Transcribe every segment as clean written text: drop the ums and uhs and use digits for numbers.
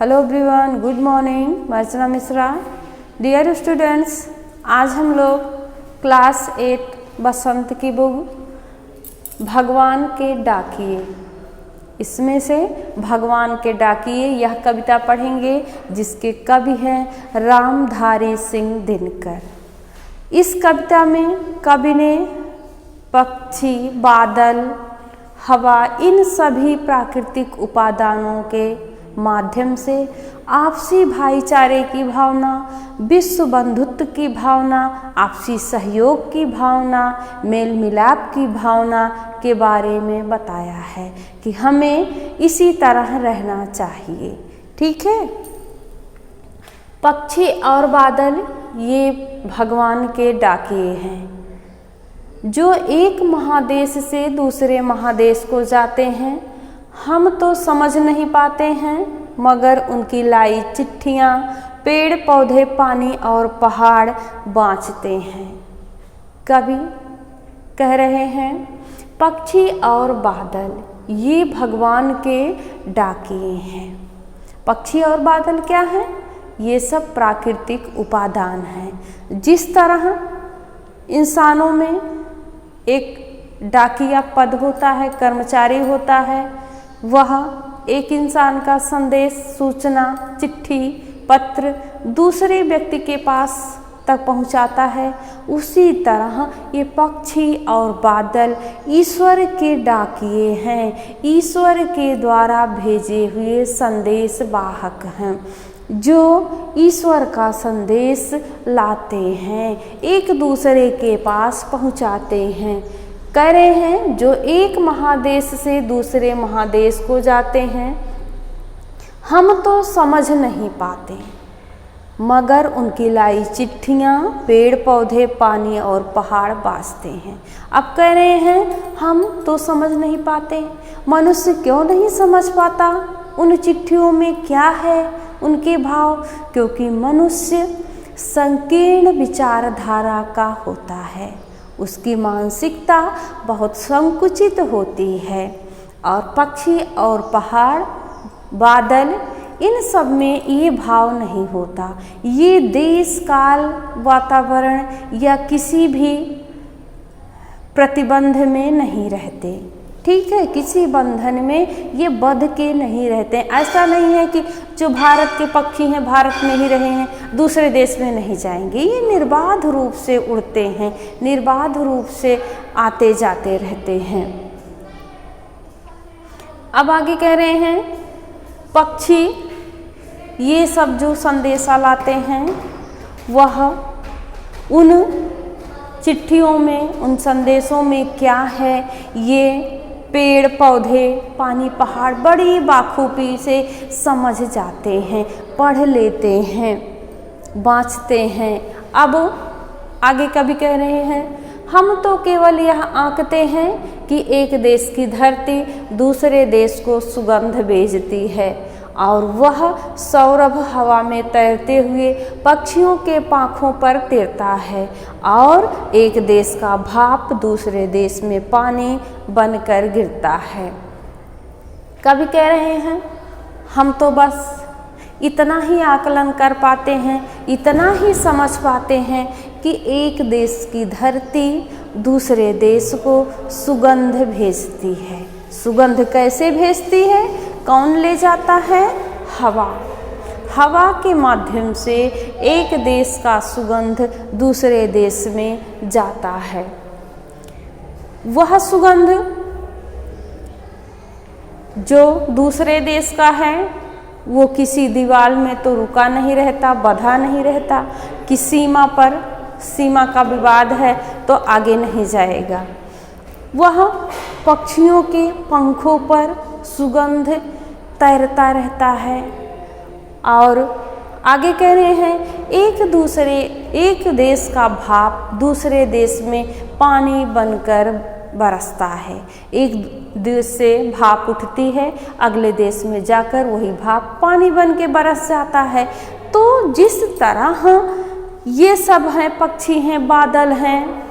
Hello everyone, good morning. मैं Archana Mishra. Dear students, आज हम लोग क्लास 8 बसंत की बुक भगवान के डाकिए, इसमें से भगवान के डाकिए यह कविता पढ़ेंगे जिसके कवि हैं रामधारी सिंह दिनकर। इस कविता में कवि ने पक्षी, बादल, हवा, इन सभी प्राकृतिक उपादानों के माध्यम से आपसी भाईचारे की भावना, विश्व बंधुत्व की भावना, आपसी सहयोग की भावना, मेल मिलाप की भावना के बारे में बताया है कि हमें इसी तरह रहना चाहिए। ठीक है। पक्षी और बादल ये भगवान के डाकिए हैं जो एक महादेश से दूसरे महादेश को जाते हैं। हम तो समझ नहीं पाते हैं, मगर उनकी लाई चिट्ठियाँ पेड़ पौधे, पानी और पहाड़ बाँचते हैं। कवि कह रहे हैं पक्षी और बादल ये भगवान के डाकिए हैं। पक्षी और बादल क्या हैं? ये सब प्राकृतिक उपादान हैं। जिस तरह इंसानों में एक डाकिया पद होता है, कर्मचारी होता है, वह एक इंसान का संदेश, सूचना, चिट्ठी, पत्र दूसरे व्यक्ति के पास तक पहुंचाता है, उसी तरह ये पक्षी और बादल ईश्वर के डाकिए हैं, ईश्वर के द्वारा भेजे हुए संदेश वाहक हैं जो ईश्वर का संदेश लाते हैं, एक दूसरे के पास पहुंचाते हैं। कह रहे हैं जो एक महादेश से दूसरे महादेश को जाते हैं, हम तो समझ नहीं पाते, मगर उनकी लाई चिट्ठियाँ पेड़ पौधे, पानी और पहाड़ बाँचते हैं। अब कह रहे हैं हम तो समझ नहीं पाते। मनुष्य क्यों नहीं समझ पाता उन चिट्ठियों में क्या है, उनके भाव? क्योंकि मनुष्य संकीर्ण विचारधारा का होता है, उसकी मानसिकता बहुत संकुचित होती है। और पक्षी और पहाड़, बादल, इन सब में ये भाव नहीं होता। ये देश, काल, वातावरण या किसी भी प्रतिबंध में नहीं रहते। ठीक है, किसी बंधन में ये बंध के नहीं रहते। ऐसा नहीं है कि जो भारत के पक्षी हैं भारत में ही रहे हैं, दूसरे देश में नहीं जाएंगे। ये निर्बाध रूप से उड़ते हैं, निर्बाध रूप से आते जाते रहते हैं। अब आगे कह रहे हैं पक्षी ये सब जो संदेशा लाते हैं वह उन चिट्ठियों में, उन संदेशों में क्या है, ये पेड़ पौधे, पानी, पहाड़ बड़ी बाखूबी से समझ जाते हैं, पढ़ लेते हैं, बाँचते हैं। अब आगे कभी कह रहे हैं हम तो केवल यह आंकते हैं कि एक देश की धरती दूसरे देश को सुगंध भेजती है और वह सौरभ हवा में तैरते हुए पक्षियों के पाँखों पर तैरता है और एक देश का भाप दूसरे देश में पानी बनकर गिरता है। कभी कह रहे हैं हम तो बस इतना ही आकलन कर पाते हैं, इतना ही समझ पाते हैं कि एक देश की धरती दूसरे देश को सुगंध भेजती है। सुगंध कैसे भेजती है? कौन ले जाता है? हवा। हवा के माध्यम से एक देश का सुगंध दूसरे देश में जाता है। वह सुगंध जो दूसरे देश का है वो किसी दीवार में तो रुका नहीं रहता, बंधा नहीं रहता, कि सीमा पर, सीमा का विवाद है तो आगे नहीं जाएगा। वह पक्षियों के पंखों पर सुगंध तैरता रहता है। और आगे कह रहे हैं एक देश का भाप दूसरे देश में पानी बनकर बरसता है। एक देश से भाप उठती है, अगले देश में जाकर वही भाप पानी बन के बरस जाता है। तो जिस तरह ये सब हैं, पक्षी हैं, बादल हैं,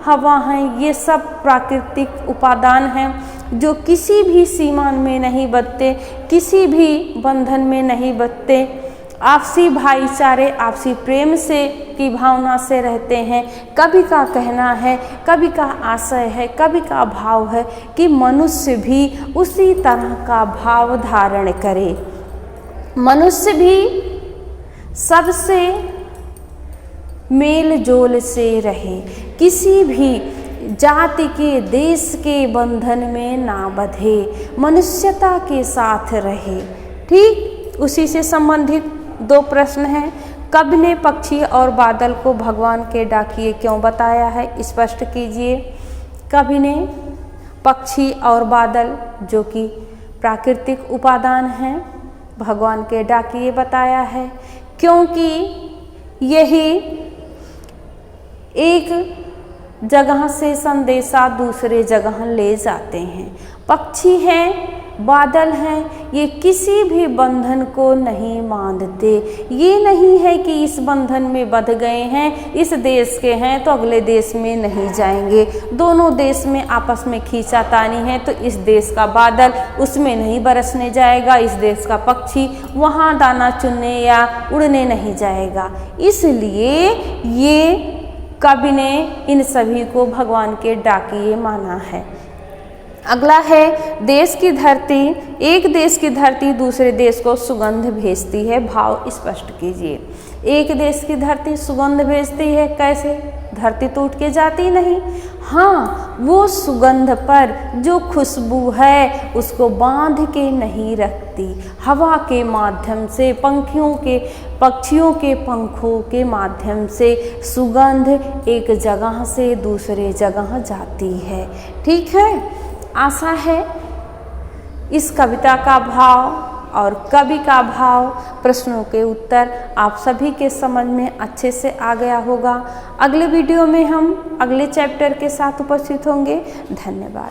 हवा हैं, ये सब प्राकृतिक उपादान हैं, जो किसी भी सीमा में नहीं बंधते, किसी भी बंधन में नहीं बंधते, आपसी भाईचारे, आपसी प्रेम से की भावना से रहते हैं। कवि का कहना है, कवि का आशय है, कवि का भाव है कि मनुष्य भी उसी तरह का भाव धारण करे, मनुष्य भी सबसे मेल जोल से रहे, किसी भी जाति के, देश के बंधन में ना बंधे, मनुष्यता के साथ रहे। ठीक, उसी से संबंधित 2 प्रश्न हैं। कवि ने पक्षी और बादल को भगवान के डाकिए क्यों बताया है, स्पष्ट कीजिए। कवि ने पक्षी और बादल, जो कि प्राकृतिक उपादान हैं, भगवान के डाकिए बताया है, क्योंकि यही एक जगह से संदेशा दूसरे जगह ले जाते हैं। पक्षी हैं, बादल हैं, ये किसी भी बंधन को नहीं मानते। ये नहीं है कि इस बंधन में बंध गए हैं, इस देश के हैं तो अगले देश में नहीं जाएंगे, दोनों देश में आपस में खींचातानी है तो इस देश का बादल उसमें नहीं बरसने जाएगा, इस देश का पक्षी वहाँ दाना चुनने या उड़ने नहीं जाएगा। इसलिए ये कवि ने इन सभी को भगवान के डाकिए माना है। अगला है देश की धरती। एक देश की धरती दूसरे देश को सुगंध भेजती है, भाव स्पष्ट कीजिए। एक देश की धरती सुगंध भेजती है, कैसे? धरती तो उठ के जाती नहीं, हाँ, वो सुगंध पर जो खुशबू है उसको बांध के नहीं रखती, हवा के माध्यम से, पक्षियों के पंखों के माध्यम से सुगंध एक जगह से दूसरे जगह जाती है। ठीक है, आशा है इस कविता का भाव और कवि का भाव, प्रश्नों के उत्तर आप सभी के समझ में अच्छे से आ गया होगा। अगले वीडियो में हम अगले चैप्टर के साथ उपस्थित होंगे। धन्यवाद।